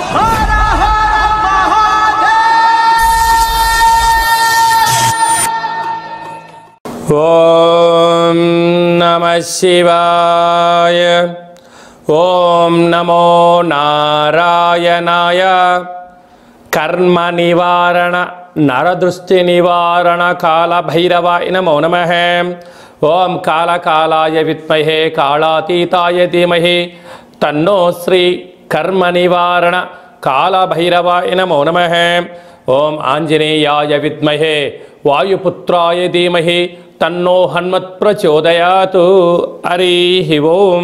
ఓం నమః శివాయ. ఓం నమో నారాయణాయ. కర్మ నివారణ నరదృష్టి నివారణ కాల భైరవాయ నమో నమః. ఓం కాళకాలాయ విద్మహే కాళాతీతాయ ధీమహి తన్నో శ్రీ కర్మ నివారణ కాల భైరవాయ నమో నమః. ఓం ఆంజనేయాయ విద్మహే వాయుపుత్రాయ ధీమహి తన్నో హనుమత్ ప్రచోదయాతు. హరి ఓం.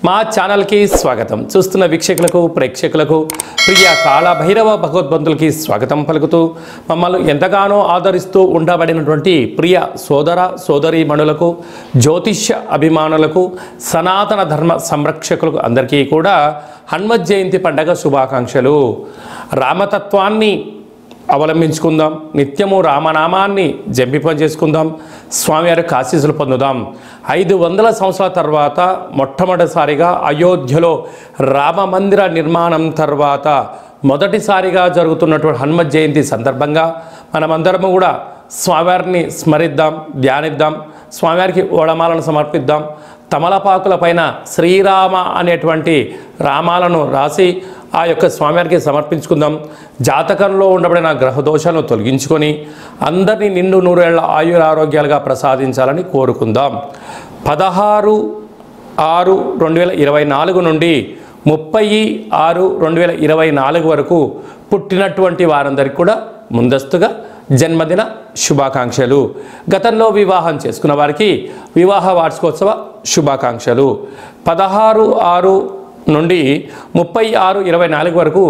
మా ఛానల్కి స్వాగతం. చూస్తున్న వీక్షకులకు ప్రేక్షకులకు ప్రియ కాళభైరవ భగవద్బంధులకి స్వాగతం పలుకుతూ మమ్మల్ని ఎంతగానో ఆదరిస్తూ ఉండబడినటువంటి ప్రియ సోదర సోదరీమణులకు, జ్యోతిష్య అభిమానులకు, సనాతన ధర్మ సంరక్షకులకు అందరికీ కూడా హనుమత్ జయంతి పండగ శుభాకాంక్షలు. రామతత్వాన్ని అవలంబించుకుందాం, నిత్యము రామనామాన్ని జంపింప చేసుకుందాం, స్వామివారి ఆశీస్సులు పొందుదాం. 500 సంవత్సరాల తర్వాత మొట్టమొదటిసారిగా అయోధ్యలో రామ మందిర నిర్మాణం తర్వాత మొదటిసారిగా జరుగుతున్నటువంటి హనుమత్ జయంతి సందర్భంగా మనమందరము కూడా స్వామివారిని స్మరిద్దాం, ధ్యానిద్దాం, స్వామివారికి ఓడమాలను సమర్పిద్దాం. తమలపాకుల పైన శ్రీరామ అనేటువంటి రామాలను రాసి ఆ యొక్క స్వామివారికి సమర్పించుకుందాం. జాతకంలో ఉండబడిన గ్రహ దోషాలను తొలగించుకొని అందరినీ నిండు నూరేళ్ల ఆయురారోగ్యాలుగా ప్రసాదించాలని కోరుకుందాం. 16/6/2024 నుండి 30/6/2024 వరకు పుట్టినటువంటి వారందరికీ కూడా ముందస్తుగా జన్మదిన శుభాకాంక్షలు. గతంలో వివాహం చేసుకున్న వారికి వివాహ వార్షికోత్సవ శుభాకాంక్షలు. 16/6 నుండి 30/6/24 వరకు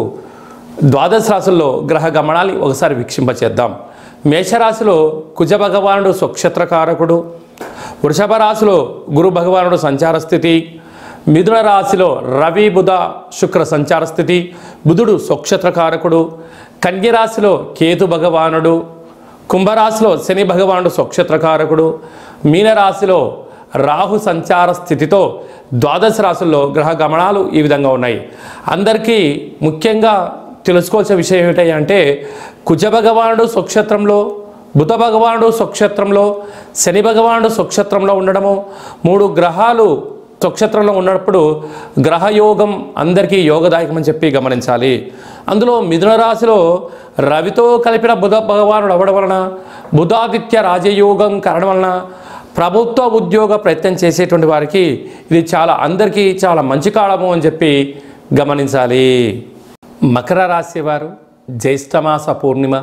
ద్వాదశ రాశుల్లో గ్రహ గమనాన్ని ఒకసారి వీక్షింపచేద్దాం. మేషరాశిలో కుజ భగవానుడు స్వక్షత్రకారకుడు, వృషభ రాశిలో గురు భగవానుడు సంచార స్థితి, మిథున రాశిలో రవి బుధ శుక్ర సంచార స్థితి, బుధుడు స్వక్షత్రకారకుడు, కన్య రాశిలో కేతు భగవానుడు, కుంభరాశిలో శని భగవానుడు స్వక్షత్రకారకుడు, మీనరాశిలో రాహు సంచార స్థితితో ద్వాదశ రాశుల్లో గ్రహ గమనాలు ఈ విధంగా ఉన్నాయి. అందరికీ ముఖ్యంగా తెలుసుకోవాల్సిన విషయం ఏమిటి అంటే కుజ భగవానుడు స్వక్షత్రంలో, బుధ భగవానుడు స్వక్షత్రంలో, శని భగవానుడు స్వక్షత్రంలో ఉండడము, 3 గ్రహాలు స్వక్షత్రంలో ఉన్నప్పుడు గ్రహయోగం అందరికీ యోగదాయకమని చెప్పి గమనించాలి. అందులో మిథున రాశిలో రవితో కలిపిన బుధ భగవానుడు అవ్వడం వలన, బుధాదిత్య రాజయోగం కారణం వలన ప్రభుత్వ ఉద్యోగ ప్రయత్నం చేసేటువంటి వారికి ఇది అందరికీ చాలా మంచి కాలము అని చెప్పి గమనించాలి. మకర రాశి వారు జ్యేష్ఠమాస పూర్ణిమ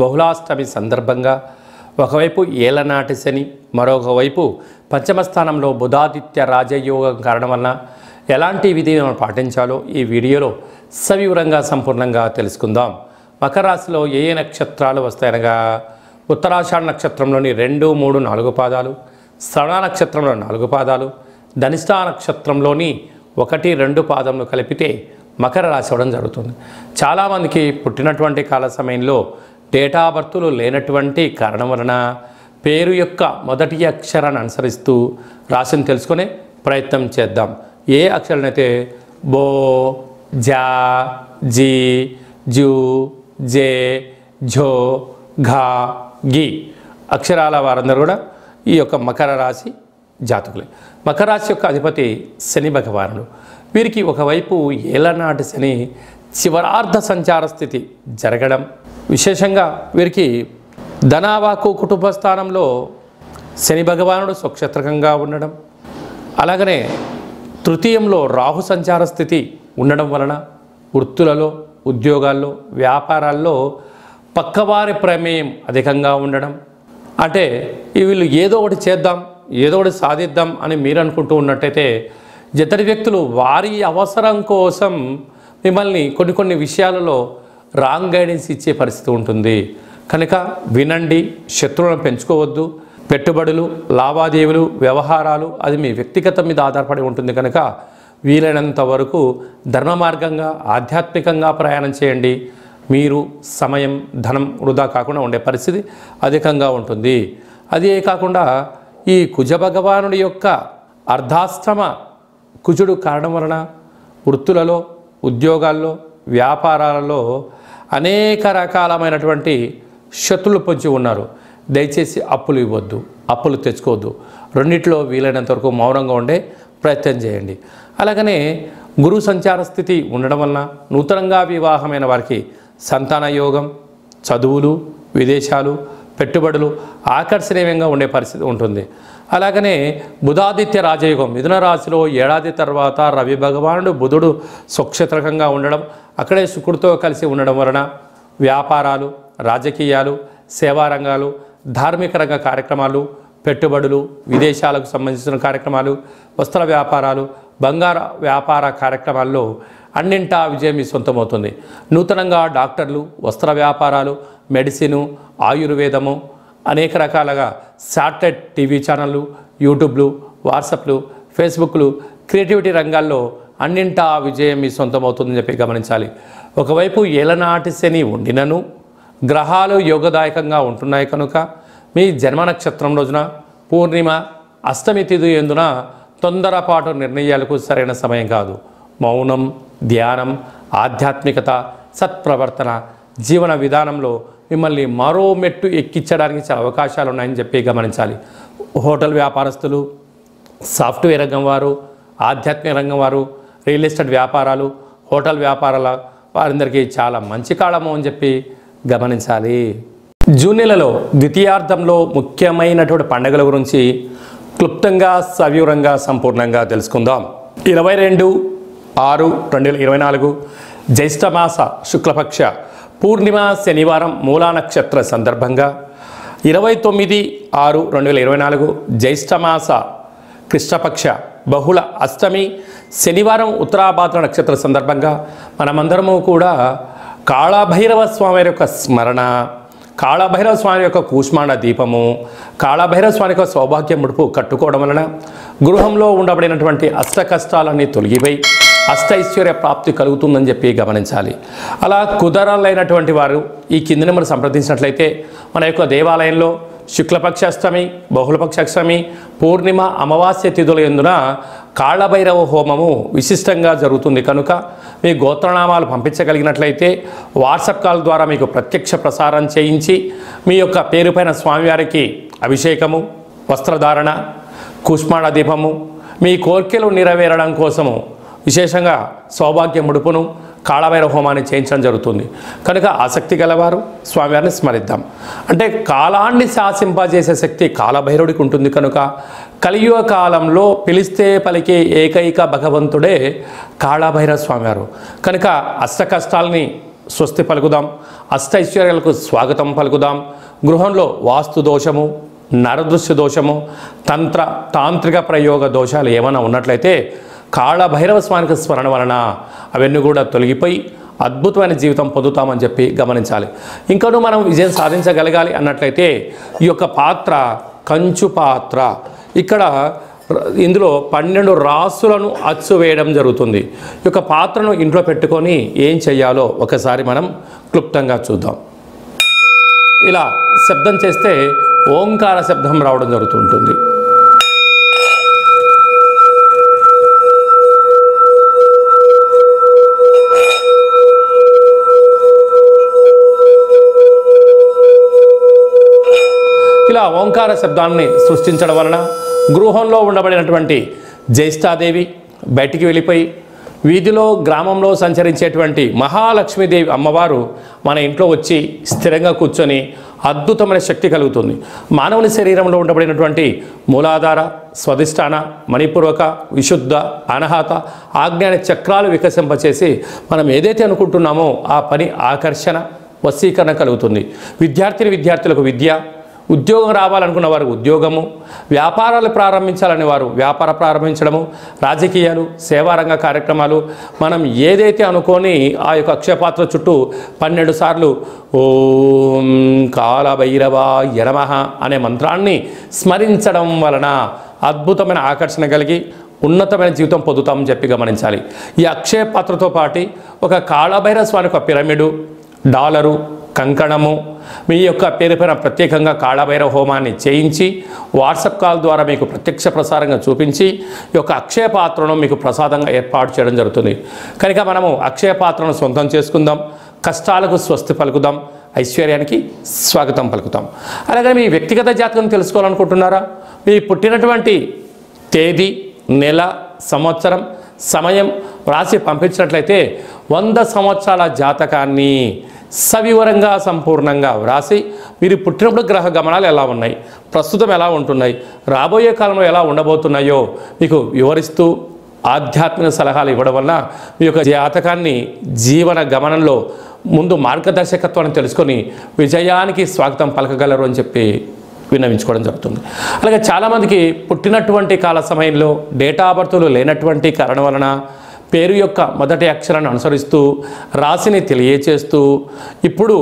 బహుళాష్టమి సందర్భంగా ఒకవైపు ఏలనాటి శని, మరొక వైపు పంచమ స్థానంలో బుధాదిత్య రాజయోగం కారణం వలన ఎలాంటి విధిని పాటించాలో ఈ వీడియోలో సవివరంగా సంపూర్ణంగా తెలుసుకుందాం. మకర రాశిలో ఏ నక్షత్రాలు వస్తాయనగా ఉత్తరాషాఢ నక్షత్రంలోని 2, 3, 4 పాదాలు, శ్రవణ నక్షత్రంలో 4 పాదాలు, ధనిష్ఠా నక్షత్రంలోని 1, 2 పాదములు కలిపితే మకర రాశి అవ్వడం జరుగుతుంది. చాలామందికి పుట్టినటువంటి కాల సమయంలో డేటా బర్తులు లేనటువంటి కారణం వలన పేరు యొక్క మొదటి అక్షరాన్ని అనుసరిస్తూ రాశిని తెలుసుకునే ప్రయత్నం చేద్దాం. ఏ అక్షరాలనైతే బో, జా, జీ, జూ, జే, ఝో, ఘా, గి అక్షరాల వారందరూ కూడా ఈ యొక్క మకర రాశి జాతకులే. మకర రాశి యొక్క అధిపతి శని భగవానుడు. వీరికి ఒకవైపు ఏలనాటి శని చివరార్ధ సంచార స్థితి జరగడం, విశేషంగా వీరికి ధనావాకు కుటుంబ స్థానంలో శని భగవానుడు స్వక్షత్రకంగా ఉండడం, అలాగనే తృతీయంలో రాహు సంచార స్థితి ఉండడం వలన వృత్తులలో, ఉద్యోగాల్లో, వ్యాపారాల్లో పక్కవారి ప్రమేయం అధికంగా ఉండడం. అంటే వీళ్ళు ఏదో ఒకటి చేద్దాం, ఏదో ఒకటి సాధిద్దాం అని మీరు అనుకుంటూ ఉన్నట్టయితే ఇతడి వ్యక్తులు వారి అవసరం కోసం మిమ్మల్ని కొన్ని విషయాలలో రాంగ్ గైడెన్స్ ఇచ్చే పరిస్థితి ఉంటుంది. కనుక వినండి, శత్రువులను పెంచుకోవద్దు. పెట్టుబడులు, లావాదేవీలు, వ్యవహారాలు అది మీ వ్యక్తిగతం మీద ఆధారపడి ఉంటుంది. కనుక వీలైనంత వరకు ధర్మ మార్గంగా, ఆధ్యాత్మికంగా ప్రయాణం చేయండి. మీరు సమయం, ధనం వృధా కాకుండా ఉండే పరిస్థితి అధికంగా ఉంటుంది. అదే కాకుండా ఈ కుజ భగవానుడి యొక్క అర్ధాష్టమ కుజుడు కారణం వలన వృత్తులలో, ఉద్యోగాల్లో, వ్యాపారాలలో అనేక రకాలమైనటువంటి శత్రులు పొంచి ఉన్నారు. దయచేసి అప్పులు ఇవ్వద్దు, అప్పులు తెచ్చుకోవద్దు. రెండిట్లో వీలైనంత వరకు మౌనంగా ఉండే ప్రయత్నం చేయండి. అలాగనే గురు సంచార స్థితి ఉండడం వలన నూతనంగా వివాహమైన వారికి సంతాన యోగం, చదువులు, విదేశాలు, పెట్టుబడులు ఆకర్షణీయంగా ఉండే పరిస్థితి ఉంటుంది. అలాగనే బుధాదిత్య రాజయోగం మిథున రాశిలో ఏడాది తర్వాత రవి భగవానుడు బుధుడు స్వక్షేత్రకంగా ఉండడం, అక్కడే శుక్రుడితో కలిసి ఉండడం వలన వ్యాపారాలు, రాజకీయాలు, సేవా రంగాలు, ధార్మిక రంగ కార్యక్రమాలు, పెట్టుబడులు, విదేశాలకు సంబంధించిన కార్యక్రమాలు, వస్త్ర వ్యాపారాలు, బంగార వ్యాపార కార్యక్రమాల్లో అన్నింటా విజయం మీ సొంతమవుతుంది. నూతనంగా డాక్టర్లు, వస్త్ర వ్యాపారాలు, మెడిసిను, ఆయుర్వేదము, అనేక రకాలుగా శాటిలైట్ టీవీ ఛానళ్ళు, యూట్యూబ్లు, వాట్సాప్లు, ఫేస్బుక్లు, క్రియేటివిటీ రంగాల్లో అన్నింటా విజయం మీ సొంతమవుతుందని చెప్పి గమనించాలి. ఒకవైపు ఏలనాటి శని ఉండినను గ్రహాలు యోగదాయకంగా ఉంటున్నాయి కనుక మీ జన్మ నక్షత్రం రోజున పూర్ణిమ, అష్టమి తిథి ఎందున తొందరపాటు నిర్ణయాలకు సరైన సమయం కాదు. మౌనం, ధ్యానం, ఆధ్యాత్మికత, సత్ప్రవర్తన జీవన విధానంలో మిమ్మల్ని మరో మెట్టు ఎక్కించడానికి చాలా అవకాశాలు ఉన్నాయని చెప్పి గమనించాలి. హోటల్ వ్యాపారస్తులు, సాఫ్ట్వేర్ రంగం వారు, ఆధ్యాత్మిక రంగం వారు, రియల్ ఎస్టేట్ వ్యాపారాలు, హోటల్ వ్యాపారాల వారందరికీ చాలా మంచి కాలము అని చెప్పి గమనించాలి. జూన్ నెలలో ద్వితీయార్థంలో ముఖ్యమైనటువంటి పండుగల గురించి క్లుప్తంగా సవివరంగా సంపూర్ణంగా తెలుసుకుందాం. 22/6/2024 జ్యేష్ఠమాస శుక్లపక్ష పూర్ణిమ శనివారం మూలా నక్షత్ర సందర్భంగా 29/6/2024 జ్యేష్ఠమాస కృష్ణపక్ష బహుళ అష్టమి శనివారం ఉత్తరాభాద్ర నక్షత్ర సందర్భంగా మనమందరము కూడా కాళభైరవ స్వామి యొక్క స్మరణ, కాళభైరవ స్వామి యొక్క కూష్మాండ దీపము, కాళభైరవ స్వామి యొక్క సౌభాగ్య ముడుపు కట్టుకోవడం వలన గృహంలో ఉండబడినటువంటి అష్ట కష్టాలన్నీ తొలగిపోయి అష్టైశ్వర్య ప్రాప్తి కలుగుతుందని చెప్పి గమనించాలి. అలా కుదరలైనటువంటి వారు ఈ కింది నెంబర్ సంప్రదించినట్లయితే మన యొక్క దేవాలయంలో శుక్లపక్ష అష్టమి, బహుళపక్ష అష్టమి, పూర్ణిమ, అమావాస్య తిథుల యందున కాళభైరవ హోమము విశిష్టంగా జరుగుతుంది కనుక మీ గోత్రనామాలు పంపించగలిగినట్లయితే వాట్సాప్ కాల్ ద్వారా మీకు ప్రత్యక్ష ప్రసారం చేయించి మీ యొక్క పేరుపైన స్వామివారికి అభిషేకము, వస్త్రధారణ, కూష్మాండ దీపము, మీ కోర్కెలు నెరవేరడం కోసము విశేషంగా సౌభాగ్య ముడుపును, కాళభైరవ హోమాన్ని చేయించడం జరుగుతుంది. కనుక ఆసక్తి గలవారు స్వామివారిని స్మరిద్దాం. అంటే కాలాన్ని శాసింపజేసే శక్తి కాళభైరవుడికి ఉంటుంది కనుక కలియుగ కాలంలో పిలిస్తే పలికే ఏకైక భగవంతుడే కాళభైరవ స్వామివారు. కనుక అష్ట కష్టాలని స్వస్తి పలుకుదాం, అష్టైశ్వర్యాలకు స్వాగతం పలుకుదాం. గృహంలో వాస్తు దోషము, నరదృశ్య దోషము, తాంత్రిక ప్రయోగ దోషాలు ఏమైనా ఉన్నట్లయితే కాళభైరవ స్వామికి స్మరణ వలన అవన్నీ కూడా తొలగిపోయి అద్భుతమైన జీవితం పొందుతామని చెప్పి గమనించాలి. ఇంకనూ మనం విజయం సాధించగలగాలి అన్నట్లయితే ఈ యొక్క పాత్ర కంచు పాత్ర, ఇక్కడ ఇందులో 12 రాసులను అచ్చు వేయడం జరుగుతుంది. ఈ యొక్క పాత్రను ఇంట్లో పెట్టుకొని ఏం చెయ్యాలో ఒకసారి మనం క్లుప్తంగా చూద్దాం. ఇలా శబ్దం చేస్తే ఓంకార శబ్దం రావడం జరుగుతుంటుంది. ఇలా ఓంకార శబ్దాన్ని సృష్టించడం వలన గృహంలో ఉండబడినటువంటి జ్యేష్ఠాదేవి బయటికి వెళ్ళిపోయి వీధిలో, గ్రామంలో సంచరించేటువంటి మహాలక్ష్మీదేవి అమ్మవారు మన ఇంట్లో వచ్చి స్థిరంగా కూర్చొని అద్భుతమైన శక్తి కలుగుతుంది. మానవుని శరీరంలో ఉండబడినటువంటి మూలాధార, స్వధిష్టాన, మణిపూర్వక, విశుద్ధ, అనాహత, ఆజ్ఞాన చక్రాలు వికసింపచేసి మనం ఏదైతే అనుకుంటున్నామో ఆ పని ఆకర్షణ, వశీకరణ కలుగుతుంది. విద్యార్థులకు విద్య, ఉద్యోగం రావాలనుకున్న వారు ఉద్యోగము, వ్యాపారాలు ప్రారంభించాలని వారు వ్యాపార ప్రారంభించడము, రాజకీయాలు, సేవారంగ కార్యక్రమాలు, మనం ఏదైతే అనుకొని ఆ యొక్క అక్షయపాత్ర చుట్టూ 12 సార్లు ఓం కాళభైరవాయ నమః అనే మంత్రాన్ని స్మరించడం వలన అద్భుతమైన ఆకర్షణ కలిగి ఉన్నతమైన జీవితం పొందుతామని చెప్పి గమనించాలి. ఈ అక్షయ పాత్రతో పాటు ఒక కాళభైరవ స్వామి యొక్క పిరమిడు, డాలరు, కంకణము, మీ యొక్క పేరు పైన ప్రత్యేకంగా కాళభైరవ హోమాన్ని చేయించి వాట్సాప్ కాల్ ద్వారా మీకు ప్రత్యక్ష ప్రసారంగా చూపించి ఈ యొక్క అక్షయ పాత్రను మీకు ప్రసాదంగా ఏర్పాటు చేయడం జరుగుతుంది. కనుక మనము అక్షయ పాత్రను సొంతం చేసుకుందాం, కష్టాలకు స్వస్తి పలుకుదాం, ఐశ్వర్యానికి స్వాగతం పలుకుతాం. అలాగే మీ వ్యక్తిగత జాతకం తెలుసుకోవాలనుకుంటున్నారా? మీ పుట్టినటువంటి తేదీ, నెల, సంవత్సరం, సమయం రాసి పంపించినట్లయితే 100 సంవత్సరాల జాతకాన్ని సవివరంగా సంపూర్ణంగా వ్రాసి మీరు పుట్టినప్పుడు గ్రహ గమనాలు ఎలా ఉన్నాయి, ప్రస్తుతం ఎలా ఉంటున్నాయి, రాబోయే కాలంలో ఎలా ఉండబోతున్నాయో మీకు వివరిస్తూ ఆధ్యాత్మిక సలహాలు ఇవ్వడం వల్ల మీ యొక్క జాతకాన్ని జీవన గమనంలో ముందు మార్గదర్శకత్వాన్ని తెలుసుకొని విజయానికి స్వాగతం పలకగలరు అని చెప్పి విన్నవించుకోవడం జరుగుతుంది. అలాగే చాలామందికి పుట్టినటువంటి కాల సమయంలో డేటా ఆఫ్ బర్త్లు లేనటువంటి కారణం వలన పేరు యొక్క మొదటి అక్షరాన్ని అనుసరిస్తూ రాశిని తెలియచేస్తూ ఇప్పుడు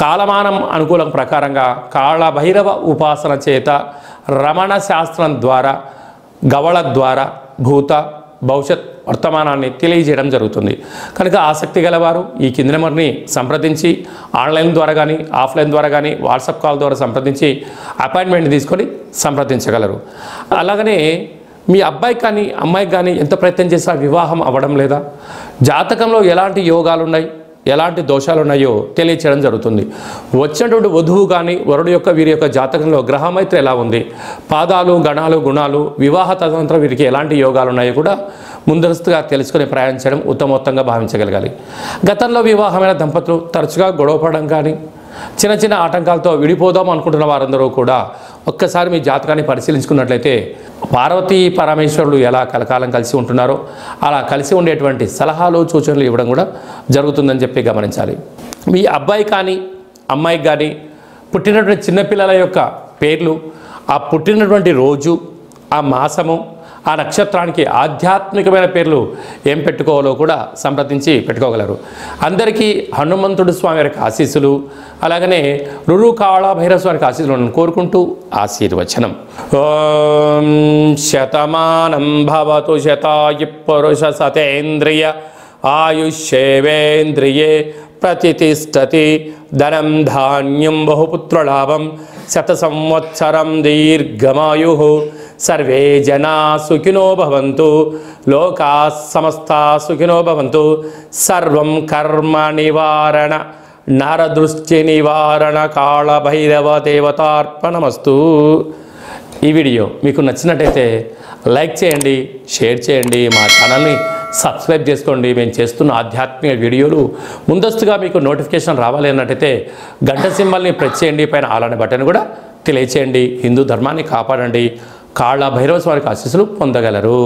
కాలమానం అనుకూలం ప్రకారంగా కాళభైరవ ఉపాసన చేత రమణ శాస్త్రం ద్వారా గవళ ద్వారా భూత భవిష్యత్ వర్తమానాన్ని తెలియజేయడం జరుగుతుంది. కనుక ఆసక్తి గలవారు ఈ కింది నెంబర్ని సంప్రదించి ఆన్లైన్ ద్వారా కానీ ఆఫ్లైన్ ద్వారా కానీ వాట్సాప్ కాల్ ద్వారా సంప్రదించి అపాయింట్మెంట్ తీసుకొని సంప్రదించగలరు. అలాగనే మీ అబ్బాయి కానీ అమ్మాయికి కానీ ఎంత ప్రయత్నం చేసినా వివాహం అవ్వడం లేదా, జాతకంలో ఎలాంటి యోగాలు ఉన్నాయి, ఎలాంటి దోషాలు ఉన్నాయో తెలియచేయడం జరుగుతుంది. వచ్చినటువంటి వధువు కానీ వరుడు యొక్క వీరి యొక్క జాతకంలో గ్రహమైత్రి ఎలా ఉంది, పాదాలు, గణాలు, గుణాలు, వివాహ తదనంతరం వీరికి ఎలాంటి యోగాలు ఉన్నాయో కూడా ముందస్తుగా తెలుసుకొని ప్రయాణించడం ఉత్తమోత్తంగా భావించగలగాలి. గతంలో వివాహమైన దంపతులు తరచుగా గొడవపడడం కానీ చిన్న చిన్న ఆటంకాలతో విడిపోదాం అనుకుంటున్న వారందరూ కూడా ఒక్కసారి మీ జాతకాన్ని పరిశీలించుకున్నట్లయితే పార్వతీ పరమేశ్వరులు ఎలా కలకాలం కలిసి ఉంటున్నారో అలా కలిసి ఉండేటువంటి సలహాలు సూచనలు ఇవ్వడం కూడా జరుగుతుందని చెప్పి గమనించాలి. మీ అబ్బాయి కానీ అమ్మాయికి కానీ పుట్టినటువంటి చిన్నపిల్లల యొక్క పేర్లు, ఆ పుట్టినటువంటి రోజు, ఆ మాసము, ఆ నక్షత్రానికి ఆధ్యాత్మికమైన పేర్లు ఏం పెట్టుకోవాలో కూడా సంప్రదించి పెట్టుకోగలరు. అందరికీ హనుమంతుడు స్వామి వారికి ఆశీస్సులు, అలాగనే రురు కాళభైరవ స్వామికి ఆశీస్సులను కోరుకుంటూ ఆశీర్వచనం. ఓం శతమానం భవతు శతాయు పురుష సతేంద్రియ ఆయుష్యేవేంద్రియే ప్రతిష్టతి ధనం ధాన్యం బహుపుత్రలాభం శత సంవత్సరం దీర్ఘమాయు సర్వే జనా సుఖినో భవంతు లోకా సమస్తా సుఖినో భవంతు సర్వం కర్మ నివారణ నరదృష్టి నివారణ కాళభైరవ దేవతార్పణమస్తు. ఈ వీడియో మీకు నచ్చినట్టయితే లైక్ చేయండి, షేర్ చేయండి, మా ఛానల్ని సబ్స్క్రైబ్ చేసుకోండి. మేము చేస్తున్న ఆధ్యాత్మిక వీడియోలు ముందస్తుగా మీకు నోటిఫికేషన్ రావాలి అన్నట్టయితే గంట సింబల్ని ప్రెస్ చేయండి, పైన ఆల్ అనే బటన్ కూడా తెలియచేయండి. హిందూ ధర్మాన్ని కాపాడండి, కాళభైరవ స్వామికి ఆశీస్సులు పొందగలరు.